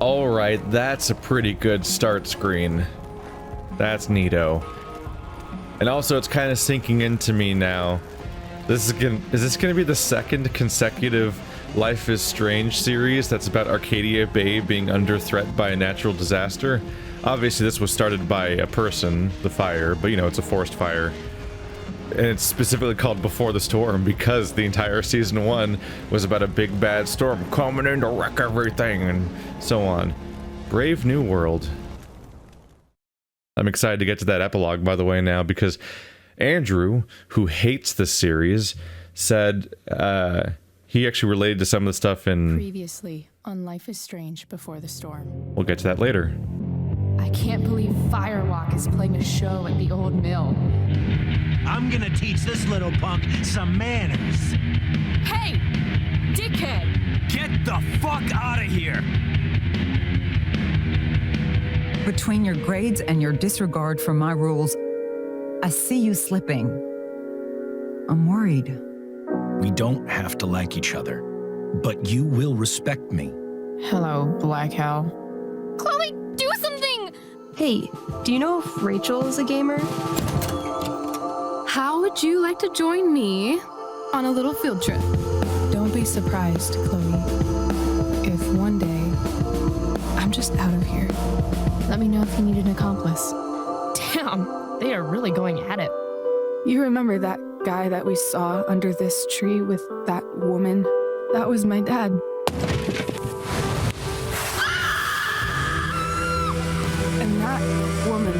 Alright, that's a pretty good start screen. That's neato. And also, it's kind of sinking into me now. Is this gonna be the second consecutive Life is Strange series that's about Arcadia Bay being under threat by a natural disaster? Obviously, this was started by a person, the fire, but you know, it's a forest fire. And it's specifically called Before the Storm because the entire season 1 was about a big bad storm coming in to wreck everything and so on. Brave New World. I'm excited to get to that epilogue, by the way, now, because Andrew, who hates this series, said he actually related to some of the stuff in... Previously on Life is Strange Before the Storm. We'll get to that later. I can't believe Firewalk is playing a show at the old mill. I'm gonna teach this little punk some manners. Hey! Dickhead! Get the fuck out of here! Between your grades and your disregard for my rules, I see you slipping. I'm worried. We don't have to like each other, but you will respect me. Hello, Black Hal. Chloe, do something! Hey, do you know if Rachel is a gamer? How would you like to join me on a little field trip? Don't be surprised, Chloe, if one day I'm just out of here. Let me know if you need an accomplice. Damn, they are really going at it. You remember that guy that we saw under this tree with that woman? That was my dad. And that woman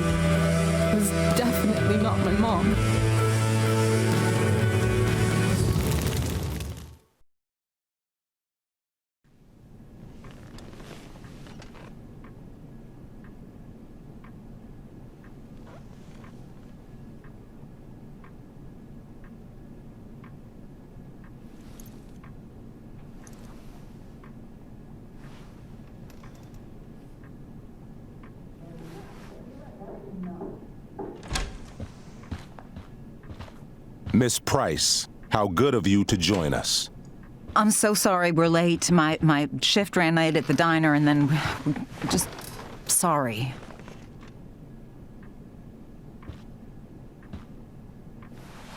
was definitely not my mom. Miss Price, how good of you to join us. I'm so sorry we're late. My shift ran late at the diner and then just sorry.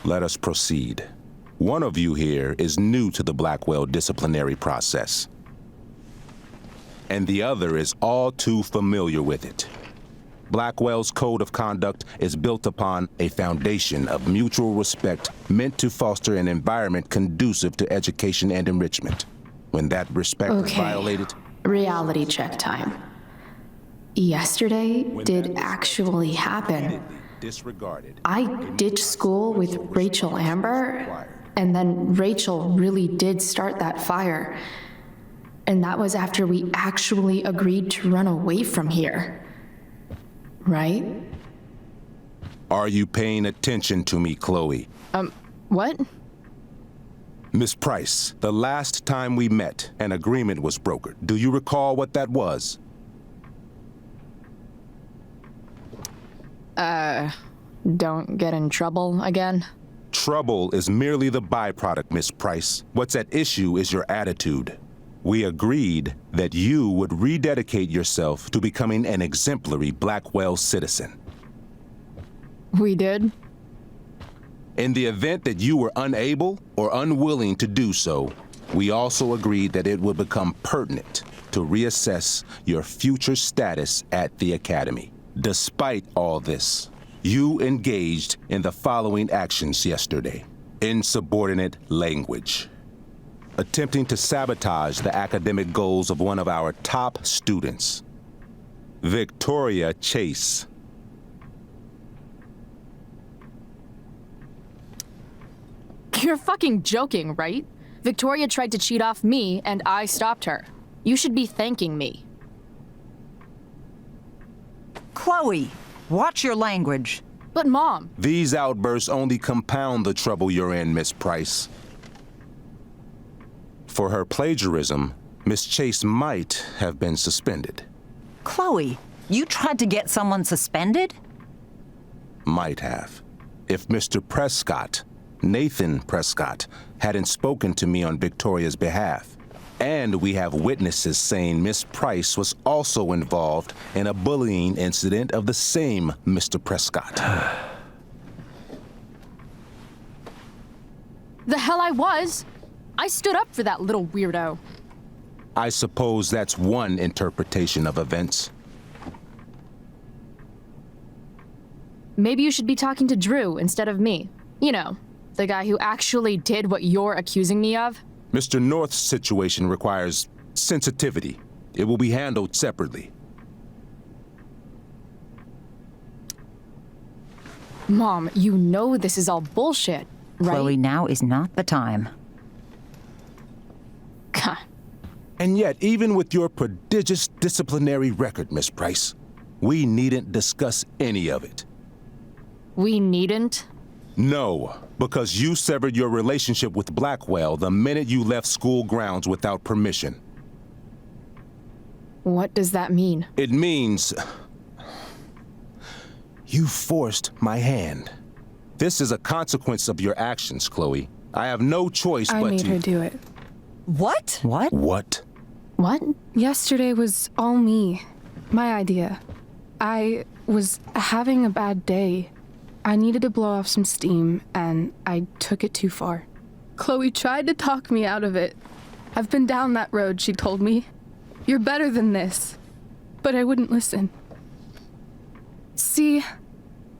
Let us proceed. One of you here is new to the Blackwell disciplinary process, and the other is all too familiar with it. Blackwell's code of conduct is built upon a foundation of mutual respect meant to foster an environment conducive to education and enrichment. When that respect is violated... Reality check time. Yesterday did actually happen. I ditched school with Rachel Amber, and then Rachel really did start that fire. And that was after we actually agreed to run away from here. Right? Are you paying attention to me, Chloe? What? Miss Price, the last time we met, an agreement was brokered. Do you recall what that was? Don't get in trouble again? Trouble is merely the byproduct, Miss Price. What's at issue is your attitude. We agreed that you would rededicate yourself to becoming an exemplary Blackwell citizen. We did? In the event that you were unable or unwilling to do so, we also agreed that it would become pertinent to reassess your future status at the Academy. Despite all this, you engaged in the following actions yesterday. Insubordinate language. Attempting to sabotage the academic goals of one of our top students, Victoria Chase. You're fucking joking, right? Victoria tried to cheat off me, and I stopped her. You should be thanking me. Chloe, watch your language. But Mom... These outbursts only compound the trouble you're in, Miss Price. For her plagiarism, Miss Chase might have been suspended. Chloe, you tried to get someone suspended? Might have. If Mr. Prescott, Nathan Prescott, hadn't spoken to me on Victoria's behalf. And we have witnesses saying Miss Price was also involved in a bullying incident of the same Mr. Prescott. The hell I was! I stood up for that little weirdo. I suppose that's one interpretation of events. Maybe you should be talking to Drew instead of me. You know, the guy who actually did what you're accusing me of. Mr. North's situation requires sensitivity. It will be handled separately. Mom, you know this is all bullshit, right? Chloe, now is not the time. Gah. And yet, even with your prodigious disciplinary record, Miss Price, we needn't discuss any of it. We needn't? No, because you severed your relationship with Blackwell the minute you left school grounds without permission. What does that mean? It means you forced my hand. This is a consequence of your actions, Chloe. I have no choice I but made to... her do it. What? What? What? What? Yesterday was all me. My idea. I was having a bad day. I needed to blow off some steam, and I took it too far. Chloe tried to talk me out of it. I've been down that road, she told me. You're better than this. But I wouldn't listen. See,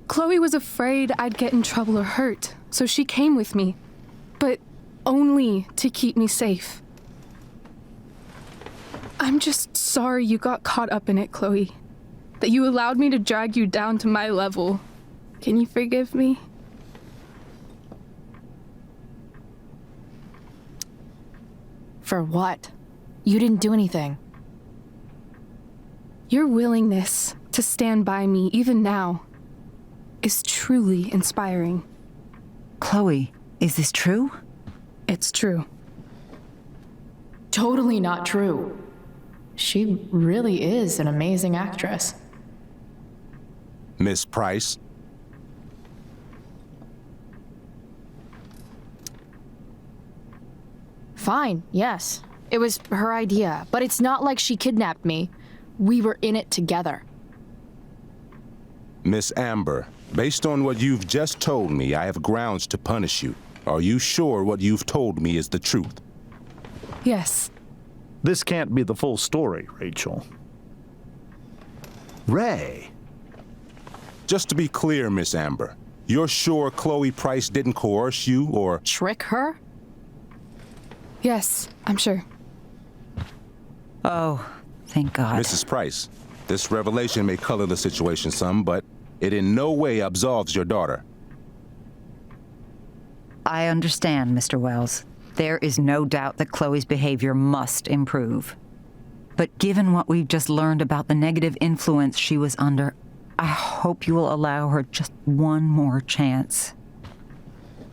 Chloe was afraid I'd get in trouble or hurt, so she came with me. But only to keep me safe. I'm just sorry you got caught up in it, Chloe. That you allowed me to drag you down to my level. Can you forgive me? For what? You didn't do anything. Your willingness to stand by me, even now, is truly inspiring. Chloe, is this true? It's true. Totally not true. She really is an amazing actress. Miss Price? Fine, yes. It was her idea, but it's not like she kidnapped me. We were in it together. Miss Amber, based on what you've just told me, I have grounds to punish you. Are you sure what you've told me is the truth? Yes. This can't be the full story, Rachel. Ray. Just to be clear, Miss Amber, you're sure Chloe Price didn't coerce you or... Trick her? Yes, I'm sure. Oh, thank God. Mrs. Price, this revelation may color the situation some, but it in no way absolves your daughter. I understand, Mr. Wells. There is no doubt that Chloe's behavior must improve. But given what we've just learned about the negative influence she was under, I hope you will allow her just one more chance.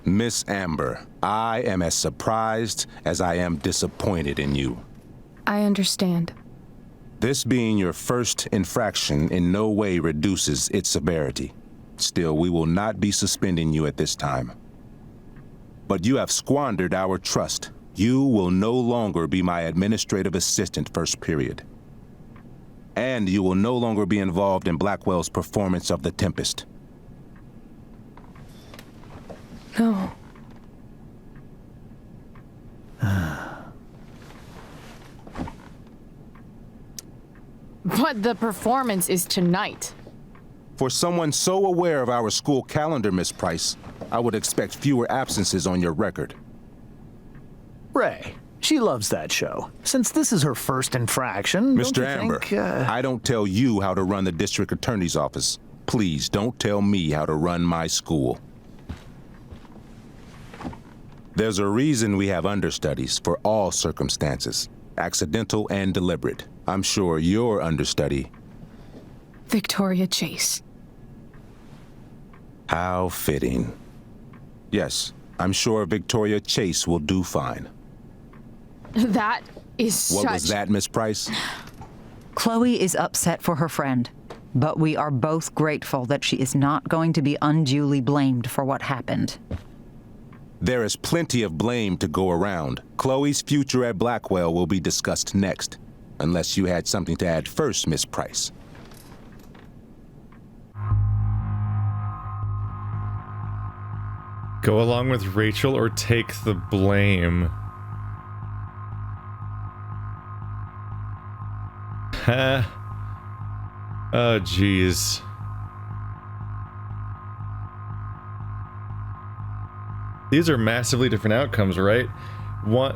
Miss Amber, I am as surprised as I am disappointed in you. I understand. This being your first infraction in no way reduces its severity. Still, we will not be suspending you at this time. But you have squandered our trust. You will no longer be my administrative assistant first period. And you will no longer be involved in Blackwell's performance of The Tempest. No. But the performance is tonight. For someone so aware of our school calendar, Miss Price, I would expect fewer absences on your record. Ray, she loves that show. Since this is her first infraction, don't Mr. you Amber, think, I don't tell you how to run the district attorney's office. Please don't tell me how to run my school. There's a reason we have understudies for all circumstances, accidental and deliberate. I'm sure your understudy... Victoria Chase. How fitting. Yes, I'm sure Victoria Chase will do fine. That is such... What was that, Miss Price? Chloe is upset for her friend, but we are both grateful that she is not going to be unduly blamed for what happened. There is plenty of blame to go around. Chloe's future at Blackwell will be discussed next, unless you had something to add first, Miss Price. Go along with Rachel or take the blame. Huh. Oh, jeez. These are massively different outcomes, right? One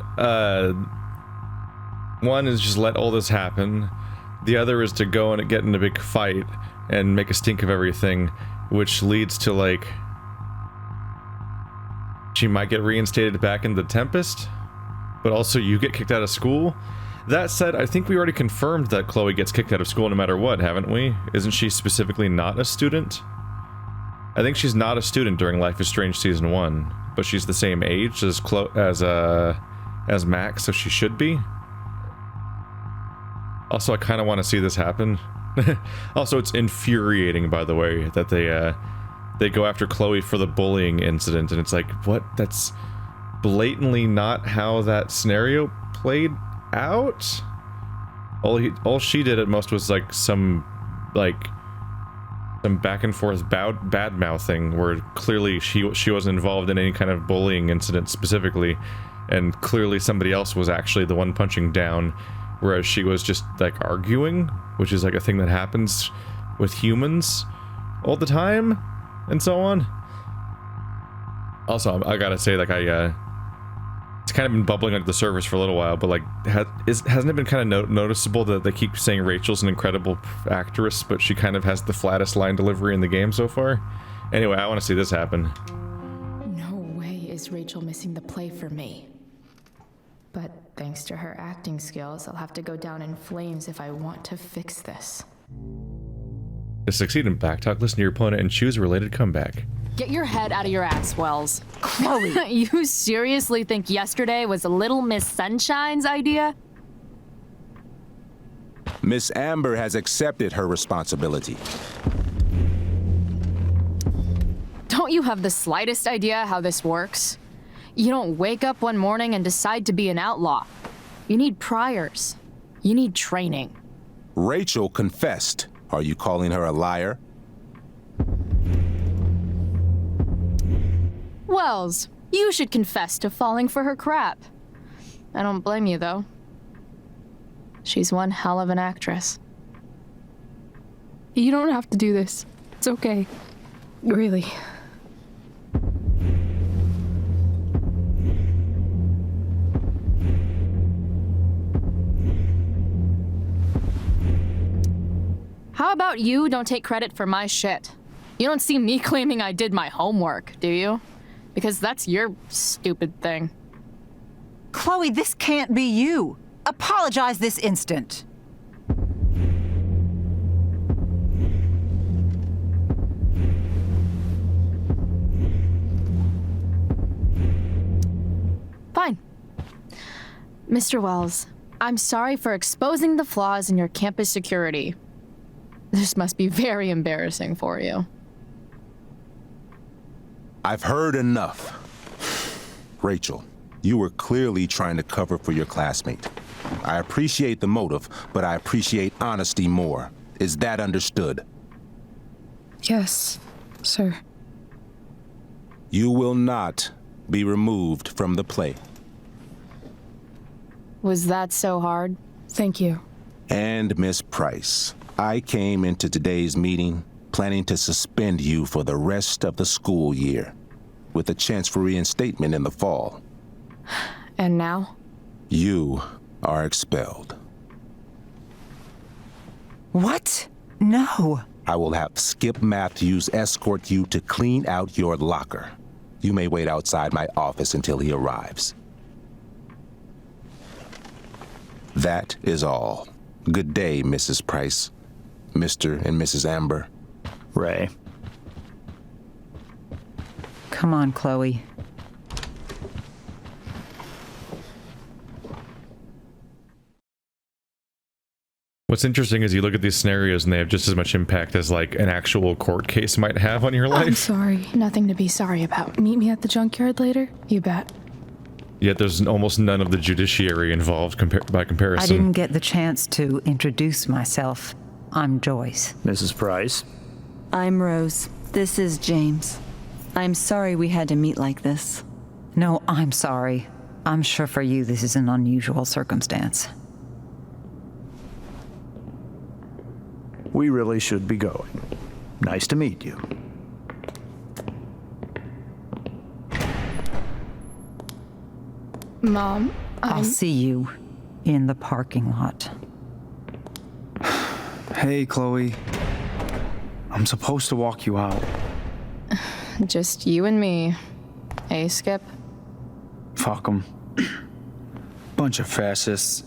is just let all this happen. The other is to go and get in a big fight and make a stink of everything, which leads to, like, she might get reinstated back in the Tempest, but also you get kicked out of school. That said, I think we already confirmed that Chloe gets kicked out of school no matter what, haven't we? Isn't she specifically not a student? I think she's not a student during Life is Strange Season 1, but she's the same age as Max, so she should be. Also, I kind of want to see this happen. Also, it's infuriating, by the way, that they go after Chloe for the bullying incident, and it's like, what? That's blatantly not how that scenario played out. All she did at most was like some back and forth bad mouthing, where clearly she wasn't involved in any kind of bullying incident specifically, and clearly somebody else was actually the one punching down, whereas she was just like arguing, which is like a thing that happens with humans all the time, and so on. Also, I gotta say, like, it's kind of been bubbling under the surface for a little while, but like, hasn't it been kind of noticeable that they keep saying Rachel's an incredible actress, but she kind of has the flattest line delivery in the game so far? Anyway, I want to see this happen. No way is Rachel missing the play for me. But thanks to her acting skills, I'll have to go down in flames if I want to fix this. To succeed in Backtalk, listen to your opponent and choose a related comeback. Get your head out of your ass, Wells. Chloe! You seriously think yesterday was Little Miss Sunshine's idea? Miss Amber has accepted her responsibility. Don't you have the slightest idea how this works? You don't wake up one morning and decide to be an outlaw. You need priors. You need training. Rachel confessed. Are you calling her a liar? Wells, you should confess to falling for her crap. I don't blame you, though. She's one hell of an actress. You don't have to do this. It's okay. Really. How about you don't take credit for my shit? You don't see me claiming I did my homework, do you? Because that's your stupid thing. Chloe, this can't be you. Apologize this instant. Fine. Mr. Wells, I'm sorry for exposing the flaws in your campus security. This must be very embarrassing for you. I've heard enough. Rachel, you were clearly trying to cover for your classmate. I appreciate the motive, but I appreciate honesty more. Is that understood? Yes, sir. You will not be removed from the play. Was that so hard? Thank you. And Miss Price, I came into today's meeting planning to suspend you for the rest of the school year, with a chance for reinstatement in the fall. And now? You are expelled. What? No. I will have Skip Matthews escort you to clean out your locker. You may wait outside my office until he arrives. That is all. Good day, Mrs. Price, Mr. and Mrs. Amber. Ray. Come on, Chloe. What's interesting is you look at these scenarios and they have just as much impact as like an actual court case might have on your life. I'm sorry. Nothing to be sorry about. Meet me at the junkyard later? You bet. Yet there's almost none of the judiciary involved by comparison. I didn't get the chance to introduce myself. I'm Joyce. Mrs. Price. I'm Rose. This is James. I'm sorry we had to meet like this. No, I'm sorry. I'm sure for you this is an unusual circumstance. We really should be going. Nice to meet you. Mom, I'll see you in the parking lot. Hey, Chloe. I'm supposed to walk you out. Just you and me. Hey, Skip. Fuck them. Bunch of fascists.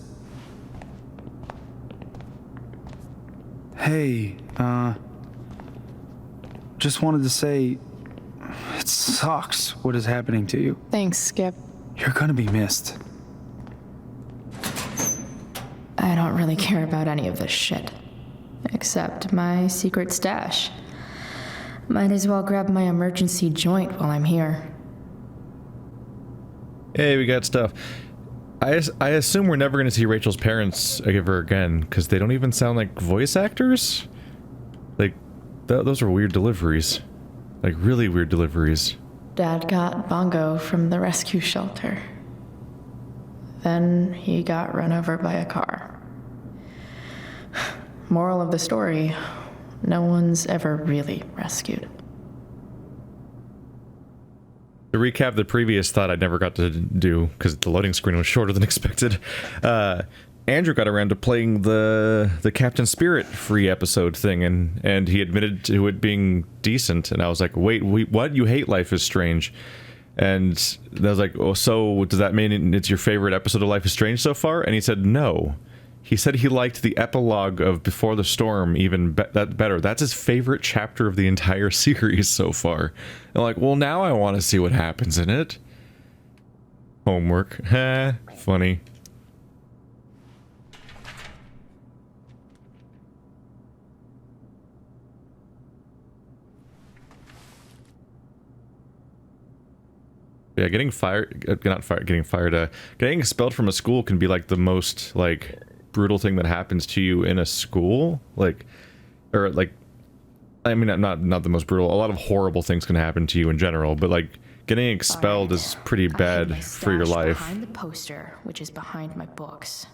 Hey, just wanted to say, it sucks what is happening to you. Thanks, Skip. You're gonna be missed. I don't really care about any of this shit. Except my secret stash. Might as well grab my emergency joint while I'm here. Hey, we got stuff. I assume we're never going to see Rachel's parents ever again, because they don't even sound like voice actors? Like, those are weird deliveries. Like, really weird deliveries. Dad got Bongo from the rescue shelter. Then he got run over by a car. Moral of the story, no one's ever really rescued. To recap the previous thought I never got to do, because the loading screen was shorter than expected, Andrew got around to playing the Captain Spirit free episode thing, and he admitted to it being decent, and I was like, wait, what? You hate Life is Strange? And I was like, oh, so does that mean it's your favorite episode of Life is Strange so far? And he said no. He said he liked the epilogue of Before the Storm even better. That's his favorite chapter of the entire series so far. I'm like, well, now I want to see what happens in it. Homework. Funny. Yeah, getting expelled from a school can be like the most like brutal thing that happens to you in a school, I mean, not the most brutal. A lot of horrible things can happen to you in general, but like getting expelled is pretty bad for your life. Behind the poster, which is behind my books.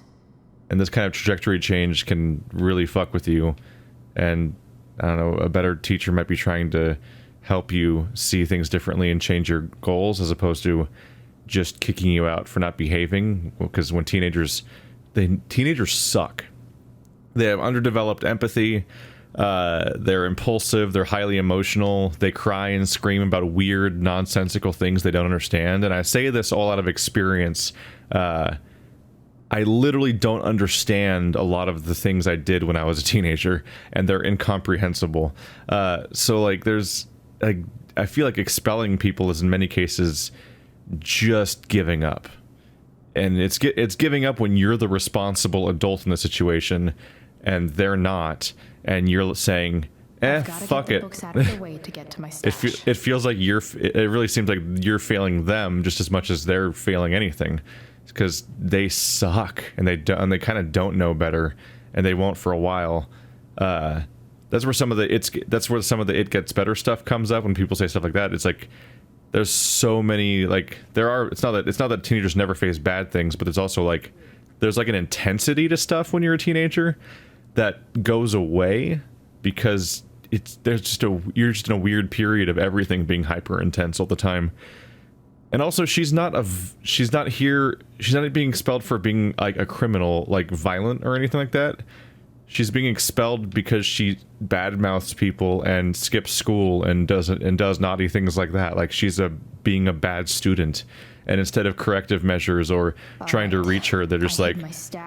And this kind of trajectory change can really fuck with you. And I don't know, a better teacher might be trying to help you see things differently and change your goals, as opposed to just kicking you out for not behaving. Because when teenagers suck. They have underdeveloped empathy. They're impulsive. They're highly emotional. They cry and scream about weird, nonsensical things they don't understand. And I say this all out of experience. I literally don't understand a lot of the things I did when I was a teenager, and they're incomprehensible. So like, I feel like expelling people is in many cases just giving up. And it's giving up when you're the responsible adult in the situation, and they're not, and you're saying, fuck it. It feels like it really seems like you're failing them just as much as they're failing anything, because they suck, and they kind of don't know better, and they won't for a while. That's where some of the it gets better stuff comes up when people say stuff like that. It's like, there's so many, like, it's not that teenagers never face bad things, but there's also like, there's like an intensity to stuff when you're a teenager that goes away because you're just in a weird period of everything being hyper intense all the time. And also, she's not being expelled for being like a criminal, like violent or anything like that. She's being expelled because she badmouths people and skips school and does naughty things like that. Like, she's being a bad student, and instead of corrective measures or trying to reach her, they're just like,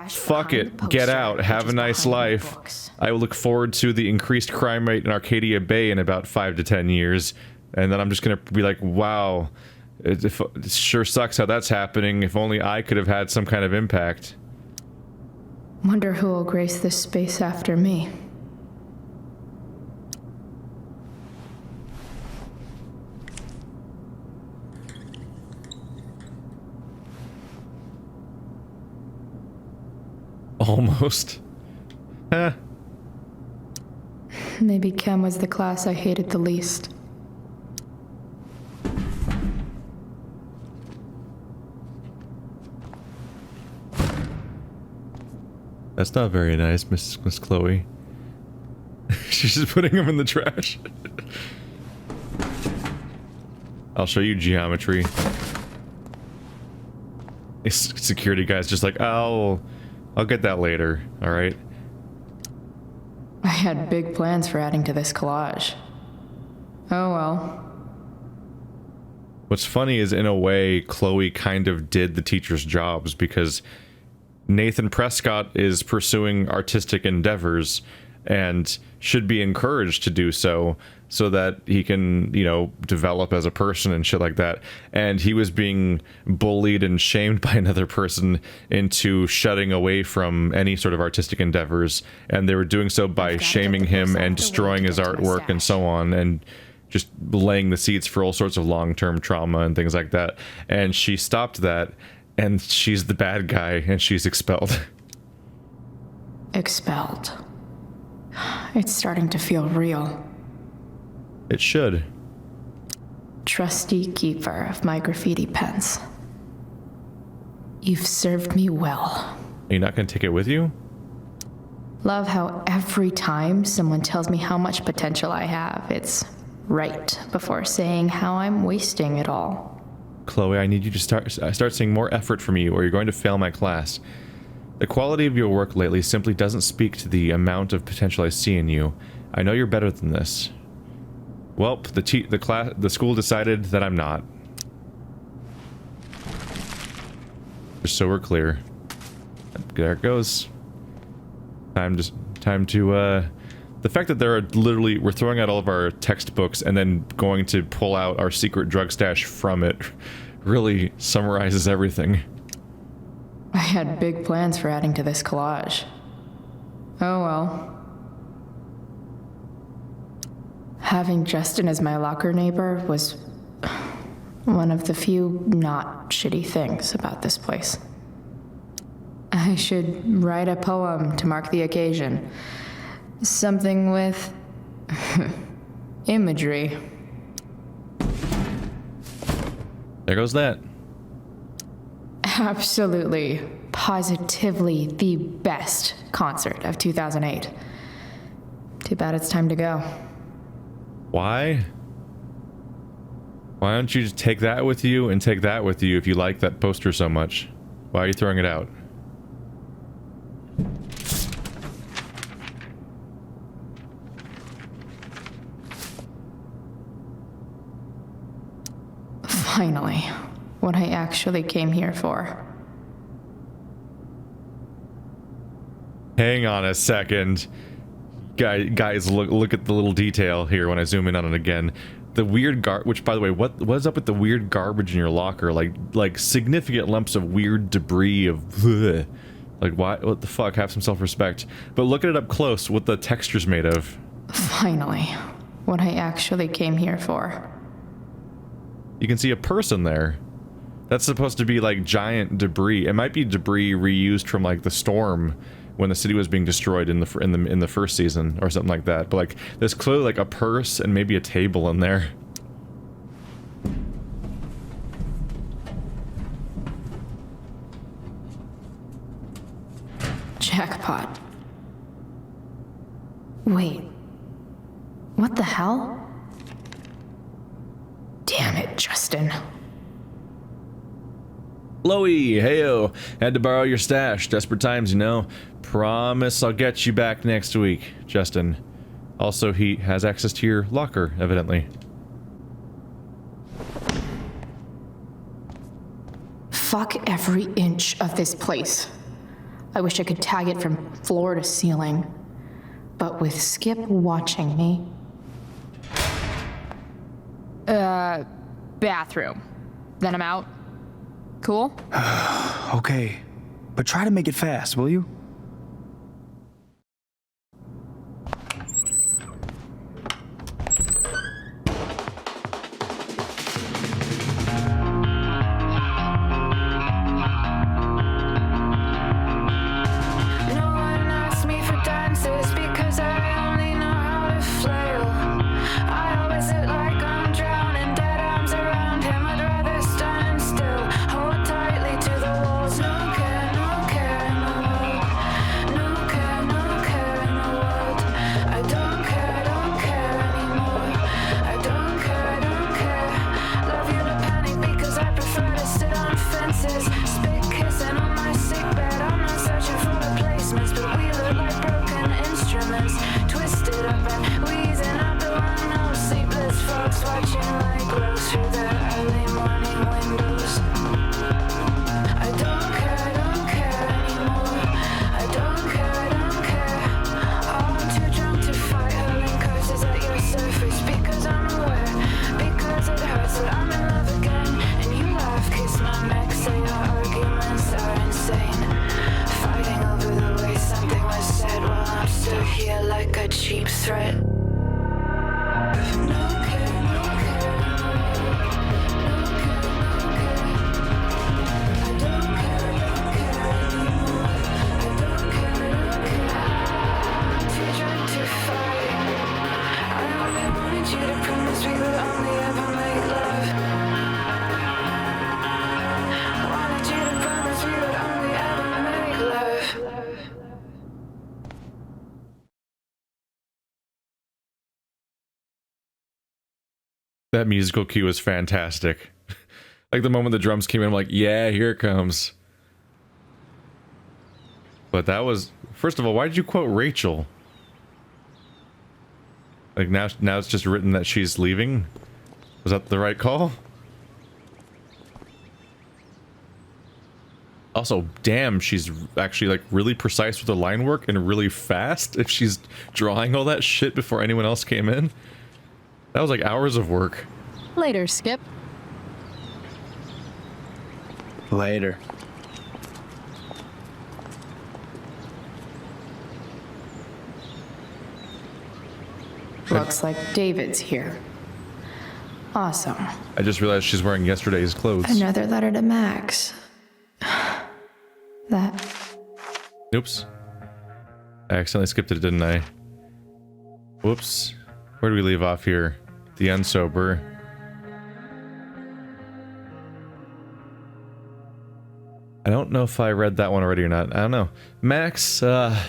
fuck it, get out, have a nice life. I will look forward to the increased crime rate in Arcadia Bay in about 5 to 10 years, and then I'm just gonna be like, wow, it sure sucks how that's happening. If only I could have had some kind of impact. Wonder who will grace this space after me. Almost. Huh. Maybe chem was the class I hated the least. That's not very nice, Miss Chloe. She's just putting them in the trash. I'll show you geometry. Security guy's just like, I'll get that later, alright? I had big plans for adding to this collage. Oh well. What's funny is, in a way, Chloe kind of did the teacher's jobs, because Nathan Prescott is pursuing artistic endeavors and should be encouraged to do so that he can, you know, develop as a person and shit like that. And he was being bullied and shamed by another person into shutting away from any sort of artistic endeavors, and they were doing so by shaming him and destroying his artwork and so on, and just laying the seeds for all sorts of long-term trauma and things like that. And she stopped that, and she's the bad guy, and she's expelled. Expelled. It's starting to feel real. It should. Trusty keeper of my graffiti pens. You've served me well. Are you not going to take it with you? Love how every time someone tells me how much potential I have, it's right before saying how I'm wasting it all. Chloe, I need you to start seeing more effort from you, or you're going to fail my class. The quality of your work lately simply doesn't speak to the amount of potential I see in you. I know you're better than this. Well, the school decided that I'm not. Just so we're clear. There it goes. Time to the fact that we're throwing out all of our textbooks and then going to pull out our secret drug stash from it really summarizes everything. I had big plans for adding to this collage. Oh well. Having Justin as my locker neighbor was one of the few not shitty things about this place. I should write a poem to mark the occasion. Something with imagery. There goes that. Absolutely, positively the best concert of 2008. Too bad it's time to go. Why? Why don't you just take that with you and take that with you if you like that poster so much? Why are you throwing it out? Finally, what I actually came here for. Hang on a second. Guys, look at the little detail here when I zoom in on it again. The weird which, by the way, what is up with the weird garbage in your locker? Like significant lumps of weird debris of bleh. Like, what the fuck? Have some self-respect. But look at it up close, what the texture's made of. Finally, what I actually came here for. You can see a person there. That's supposed to be like giant debris. It might be debris reused from like the storm when the city was being destroyed in the first season or something like that. But like, there's clearly like a purse and maybe a table in there. Jackpot. Wait. What the hell? Damn it, Justin. Chloe, heyo. Had to borrow your stash. Desperate times, you know. Promise I'll get you back next week, Justin. Also, he has access to your locker, evidently. Fuck every inch of this place. I wish I could tag it from floor to ceiling. But with Skip watching me... Bathroom. Then I'm out. Cool? Okay, but try to make it fast, will you? arguments. Twisted up and wheezing out the window. Sleepless folks watching like crows through the early morning windows. I don't care anymore. I don't care. I'm too drunk to fight, hurling curses at your surface. Because I'm aware, because it hurts that I'm in love again. And you laugh, kiss my neck, say our arguments are insane. Fighting over the way something was said while I'm still here like a cheap threat. No care. I don't care anymore. I don't care. Too drunk to fight. I only wanted you to promise we would only ever make love. Wanted you to promise we would only ever make love. That musical cue is fantastic. Like the moment the drums came in, I'm like, yeah, here it comes. But that was, first of all, why did you quote Rachel? Like now it's just written that she's leaving? Was that the right call? Also, damn, she's actually like really precise with the line work and really fast if she's drawing all that shit before anyone else came in. That was like hours of work. Later, Skip. Later. Looks like David's here. Awesome. I just realized she's wearing yesterday's clothes. Another letter to Max. That. Oops. I accidentally skipped it, didn't I? Whoops. Where do we leave off here? The unsober. I don't know if I read that one already or not. I don't know. Max, I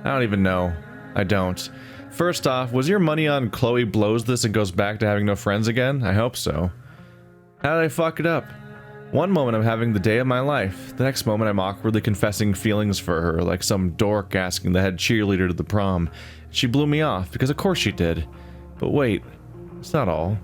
don't even know. I don't. First off, was your money on Chloe blows this and goes back to having no friends again? I hope so. How did I fuck it up? One moment I'm having the day of my life. The next moment I'm awkwardly confessing feelings for her, like some dork asking the head cheerleader to the prom. She blew me off, because of course she did. But wait, it's not all.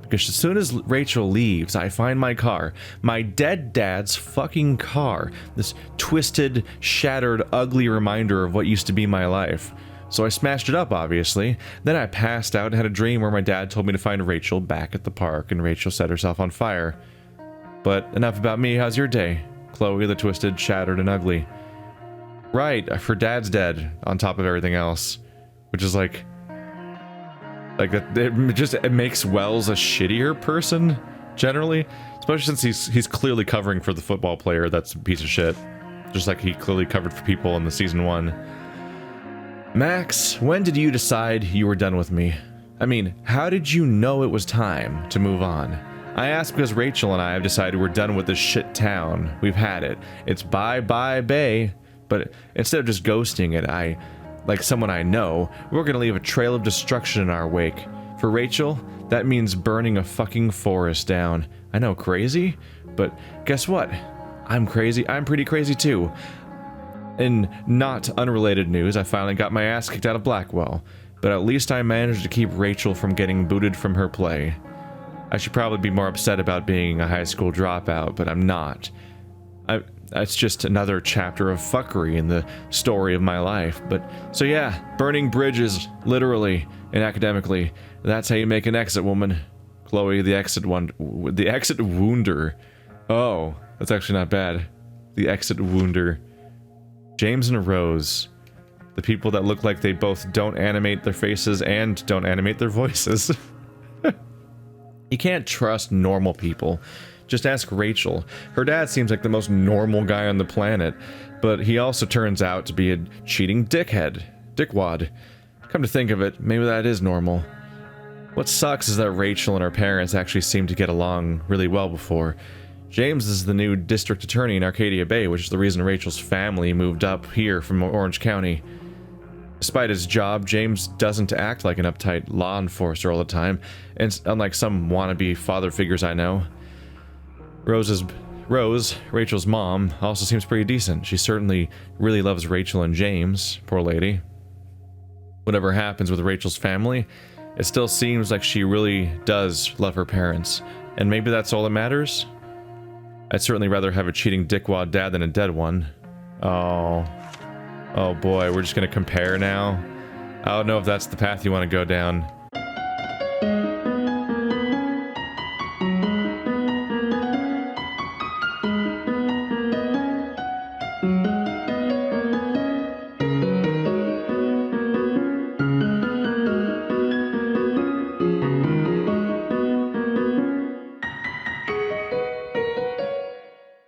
Because as soon as Rachel leaves, I find my car. My dead dad's fucking car. This twisted, shattered, ugly reminder of what used to be my life. So I smashed it up, obviously. Then I passed out and had a dream where my dad told me to find Rachel back at the park, and Rachel set herself on fire. But enough about me, how's your day? Chloe, the twisted, shattered, and ugly. Right, her dad's dead, on top of everything else. Which is like that, it makes Wells a shittier person, generally. Especially since he's clearly covering for the football player that's a piece of shit. Just like he clearly covered for people in the season 1. Max, when did you decide you were done with me? I mean, how did you know it was time to move on? I ask because Rachel and I have decided we're done with this shit town. We've had it. It's bye-bye Bay. But instead of just ghosting it, like someone I know, we're gonna leave a trail of destruction in our wake. For Rachel, that means burning a fucking forest down. I know, crazy? But guess what? I'm crazy. I'm pretty crazy too. In not unrelated news, I finally got my ass kicked out of Blackwell. But at least I managed to keep Rachel from getting booted from her play. I should probably be more upset about being a high school dropout, but I'm not. It's just another chapter of fuckery in the story of my life. But, so yeah, burning bridges, literally and academically. That's how you make an exit, woman. Chloe, the exit wounder. Oh, that's actually not bad. The exit wounder. James and Rose. The people that look like they both don't animate their faces and don't animate their voices. You can't trust normal people. Just ask Rachel. Her dad seems like the most normal guy on the planet, but he also turns out to be a cheating dickwad. Come to think of it, maybe that is normal. What sucks is that Rachel and her parents actually seem to get along really well before. James is the new district attorney in Arcadia Bay, which is the reason Rachel's family moved up here from Orange County. Despite his job, James doesn't act like an uptight law enforcer all the time, and unlike some wannabe father figures I know. Rose, Rachel's mom, also seems pretty decent. She certainly really loves Rachel and James, poor lady. whatever happens with Rachel's family, it still seems like she really does love her parents. And maybe that's all that matters? I'd certainly rather have a cheating dickwad dad than a dead one. Oh. Oh boy, we're just gonna compare now? I don't know if that's the path you want to go down.